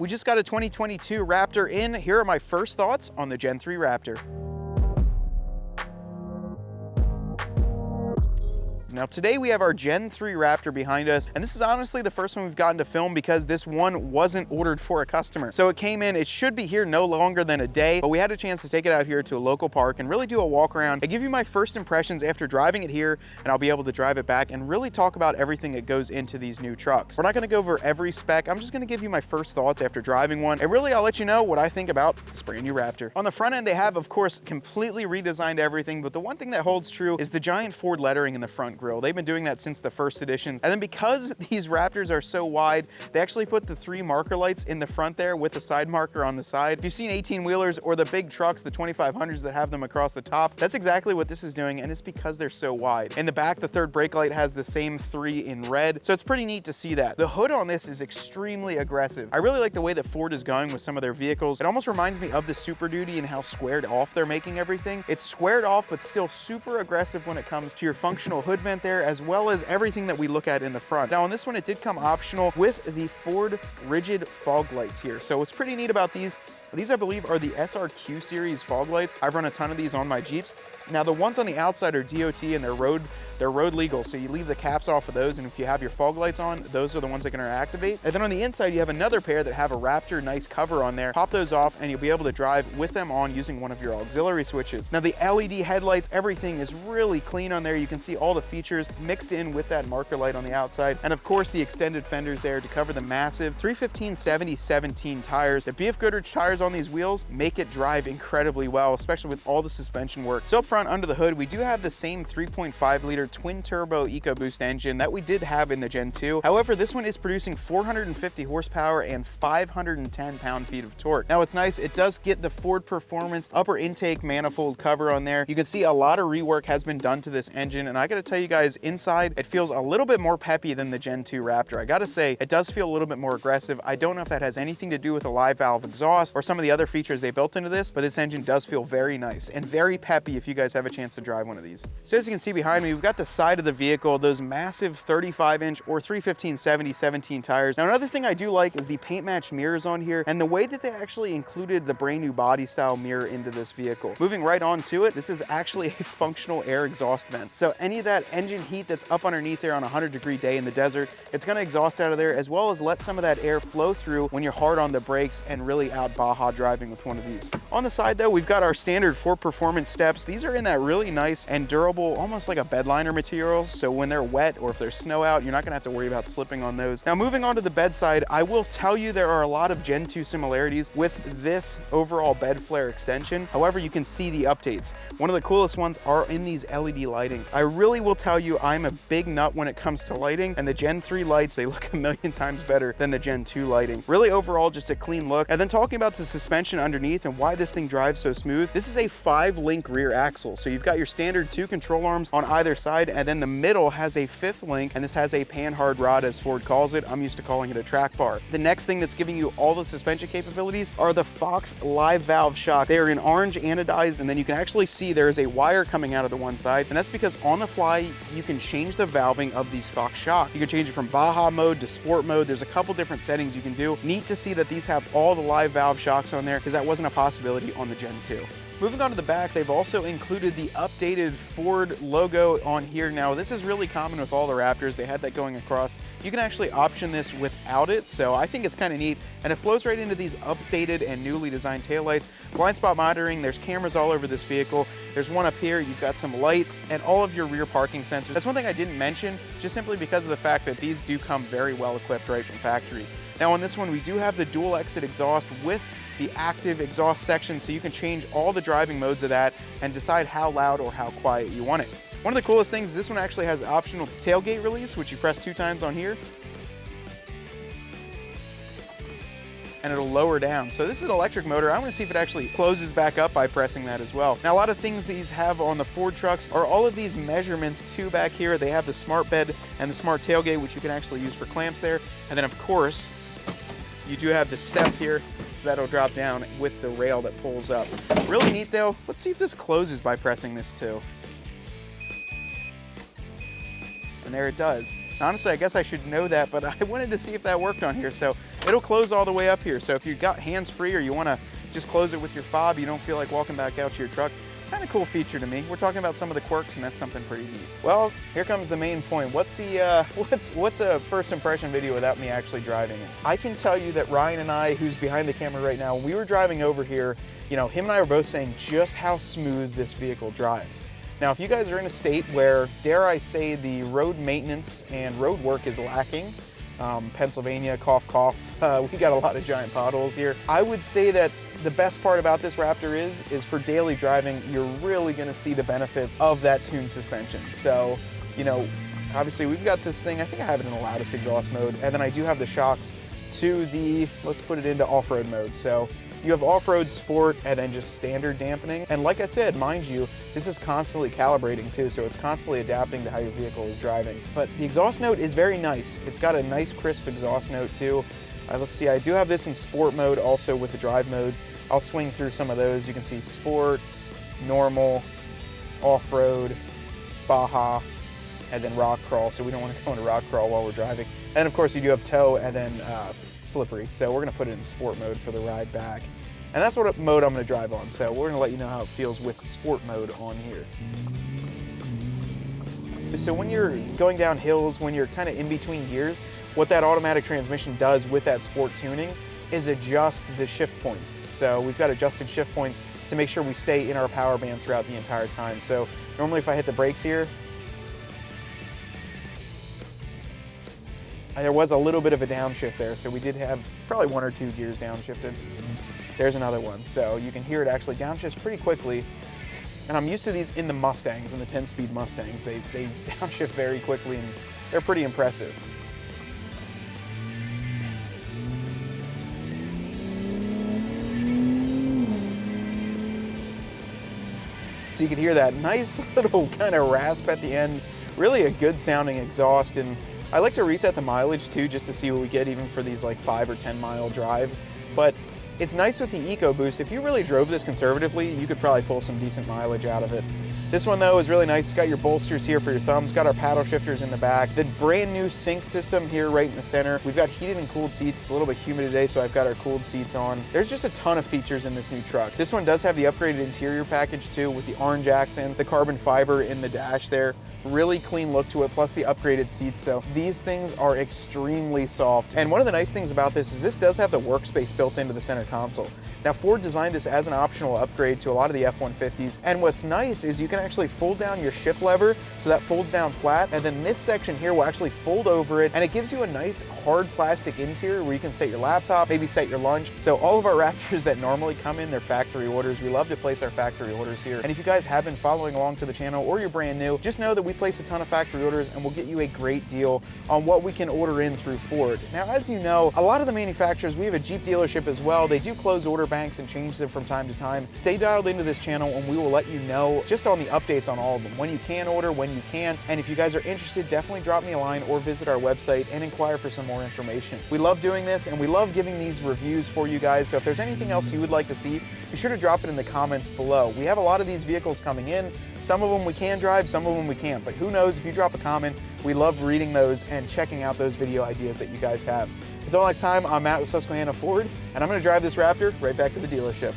We just got a 2022 Raptor in. Here are my first thoughts on the Gen 3 Raptor. Now today we have our Gen 3 Raptor behind us, and this is honestly the first one we've gotten to film because this one wasn't ordered for a customer. So it came in, it should be here no longer than a day, but we had a chance to take it out here to a local park and really do a walk around and give you my first impressions after driving it here, and I'll be able to drive it back and really talk about everything that goes into these new trucks. We're not gonna go over every spec, I'm just gonna give you my first thoughts after driving one, and really I'll let you know what I think about this brand new Raptor. On the front end, they have, of course, completely redesigned everything, but the one thing that holds true is the giant Ford lettering in the front grille. They've been doing that since the first editions. And then because these Raptors are so wide, they actually put the 3 marker lights in the front there with a side marker on the side. If you've seen 18-wheelers or the big trucks, the 2500s that have them across the top, that's exactly what this is doing, and it's because they're so wide. In the back, the third brake light has the same 3 in red, so it's pretty neat to see that. The hood on this is extremely aggressive. I really like the way that Ford is going with some of their vehicles. It almost reminds me of the Super Duty and how squared off they're making everything. It's squared off, but still super aggressive when it comes to your functional hood vent there, as well as everything that we look at in the front. Now on this one, it did come optional with the Ford rigid fog lights here. So what's pretty neat about these I believe are the SRQ series fog lights. I've run a ton of these on my Jeeps. Now the ones on the outside are DOT and they're road legal, so you leave the caps off of those, and if you have your fog lights on, those are the ones that can activate. And then on the inside, you have another pair that have a Raptor nice cover on there. Pop those off and you'll be able to drive with them on using one of your auxiliary switches. Now the LED headlights, everything is really clean on there. You can see all the features mixed in with that marker light on the outside. And of course the extended fenders there to cover the massive 315/70/17 tires. The BF Goodrich tires on these wheels make it drive incredibly well, especially with all the suspension work. So up front under the hood, we do have the same 3.5 liter twin turbo EcoBoost engine that we did have in the Gen 2. However, this one is producing 450 horsepower and 510 pound-feet of torque. Now what's nice, it does get the Ford Performance upper intake manifold cover on there. You can see a lot of rework has been done to this engine, and I gotta tell you guys, inside it feels a little bit more peppy than the Gen 2 Raptor. I gotta say, it does feel a little bit more aggressive. I don't know if that has anything to do with a live valve exhaust or some of the other features they built into this, but this engine does feel very nice and very peppy if you guys have a chance to drive one of these. So as you can see behind me, we've got the side of the vehicle, those massive 35-inch or 315/70/17 tires. Now another thing I do like is the paint match mirrors on here and the way that they actually included the brand new body style mirror into this vehicle. Moving right on to it, this is actually a functional air exhaust vent. So any of that engine heat that's up underneath there on a 100-degree day in the desert, it's gonna exhaust out of there, as well as let some of that air flow through when you're hard on the brakes and really out Baja driving with one of these. On the side though, we've got our standard Ford Performance steps. These are in that really nice and durable, almost like a bedliner material, so when they're wet or if there's snow out, you're not gonna have to worry about slipping on those. Now moving on to the bedside, I will tell you there are a lot of Gen 2 similarities with this overall bed flare extension. However, you can see the updates. One of the coolest ones are in these LED lighting. I really will tell you, I'm a big nut when it comes to lighting, and the Gen 3 lights, they look a million times better than the Gen 2 lighting. Really overall, just a clean look. And then talking about the suspension underneath and why this thing drives so smooth, this is a 5-link rear axle. So you've got your standard 2 control arms on either side, and then the middle has a 5th link, and this has a pan-hard rod, as Ford calls it. I'm used to calling it a track bar. The next thing that's giving you all the suspension capabilities are the Fox live valve shock. They are in orange anodized, and then you can actually see there is a wire coming out of the one side, and that's because on the fly, you can change the valving of these Fox shock. You can change it from Baja mode to sport mode. There's a couple different settings you can do. Neat to see that these have all the live valve shocks on there, because that wasn't a possibility on the Gen 2. Moving on to the back, they've also included the updated Ford logo on here. Now, this is really common with all the Raptors. They had that going across. You can actually option this without it, so I think it's kind of neat. And it flows right into these updated and newly designed taillights. Blind spot monitoring, there's cameras all over this vehicle. There's one up here, you've got some lights, and all of your rear parking sensors. That's one thing I didn't mention, just simply because of the fact that these do come very well equipped right from factory. Now on this one, we do have the dual exit exhaust with the active exhaust section, so you can change all the driving modes of that and decide how loud or how quiet you want it. One of the coolest things is this one actually has optional tailgate release, which you press 2 times on here, and it'll lower down. So this is an electric motor. I want to see if it actually closes back up by pressing that as well. Now, a lot of things these have on the Ford trucks are all of these measurements too back here. They have the smart bed and the smart tailgate, which you can actually use for clamps there. And then of course, you do have the step here, so that'll drop down with the rail that pulls up. Really neat though. Let's see if this closes by pressing this too. And there it does. Honestly, I guess I should know that, but I wanted to see if that worked on here. So it'll close all the way up here. So if you've got hands-free or you wanna just close it with your fob, you don't feel like walking back out to your truck. Kind of cool feature to me. We're talking about some of the quirks, and that's something pretty neat. Well, here comes the main point. What's the what's a first impression video without me actually driving it? I can tell you that Ryan and I, who's behind the camera right now, when we were driving over here, you know, him and I were both saying just how smooth this vehicle drives. Now, if you guys are in a state where, dare I say, the road maintenance and road work is lacking, Pennsylvania, cough, cough, we got a lot of giant potholes here. I would say that the best part about this Raptor is for daily driving, you're really gonna see the benefits of that tuned suspension. So, you know, obviously we've got this thing, I think I have it in the loudest exhaust mode, and then I do have the shocks to the, let's put it into off-road mode. So you have off-road, sport, and then just standard dampening. And like I said, mind you, this is constantly calibrating too, so it's constantly adapting to how your vehicle is driving. But the exhaust note is very nice. It's got a nice crisp exhaust note too. Let's see, I do have this in sport mode also with the drive modes. I'll swing through some of those. You can see sport, normal, off-road, Baja, and then rock crawl. So we don't want to go into rock crawl while we're driving. And of course you do have tow and then slippery. So we're gonna put it in sport mode for the ride back. And that's what mode I'm gonna drive on. So we're gonna let you know how it feels with sport mode on here. So when you're going down hills, when you're kind of in between gears, what that automatic transmission does with that sport tuning is adjust the shift points. So we've got adjusted shift points to make sure we stay in our power band throughout the entire time. So normally if I hit the brakes here, there was a little bit of a downshift there. So we did have probably 1 or 2 gears downshifted. There's another one. So you can hear it actually downshifts pretty quickly. And I'm used to these in the Mustangs, in the 10-speed Mustangs. They downshift very quickly and they're pretty impressive. So you can hear that nice little kind of rasp at the end. Really a good sounding exhaust. And I like to reset the mileage too, just to see what we get even for these like 5 or 10 mile drives. But it's nice with the EcoBoost. If you really drove this conservatively, you could probably pull some decent mileage out of it. This one though is really nice. It's got your bolsters here for your thumbs, got our paddle shifters in the back, the brand new sync system here right in the center. We've got heated and cooled seats. It's a little bit humid today, so I've got our cooled seats on. There's just a ton of features in this new truck. This one does have the upgraded interior package too, with the orange accents, the carbon fiber in the dash there. Really clean look to it, plus the upgraded seats. So these things are extremely soft. And one of the nice things about this is this does have the workspace built into the center console. Now Ford designed this as an optional upgrade to a lot of the F-150s. And what's nice is you can actually fold down your shift lever, so that folds down flat. And then this section here will actually fold over it. And it gives you a nice hard plastic interior where you can set your laptop, maybe set your lunch. So all of our Raptors that normally come in, they're factory orders. We love to place our factory orders here. And if you guys have been following along to the channel or you're brand new, just know that we place a ton of factory orders and we'll get you a great deal on what we can order in through Ford. Now, as you know, a lot of the manufacturers, we have a Jeep dealership as well. They do close order banks and change them from time to time. Stay dialed into this channel and we will let you know just on the updates on all of them, when you can order, when you can't. And if you guys are interested, definitely drop me a line or visit our website and inquire for some more information. We love doing this and we love giving these reviews for you guys. So if there's anything else you would like to see, be sure to drop it in the comments below. We have a lot of these vehicles coming in. Some of them we can drive, some of them we can't, but who knows, if you drop a comment, we love reading those and checking out those video ideas that you guys have. Until next time, I'm Matt with Susquehanna Ford, and I'm gonna drive this Raptor right back to the dealership.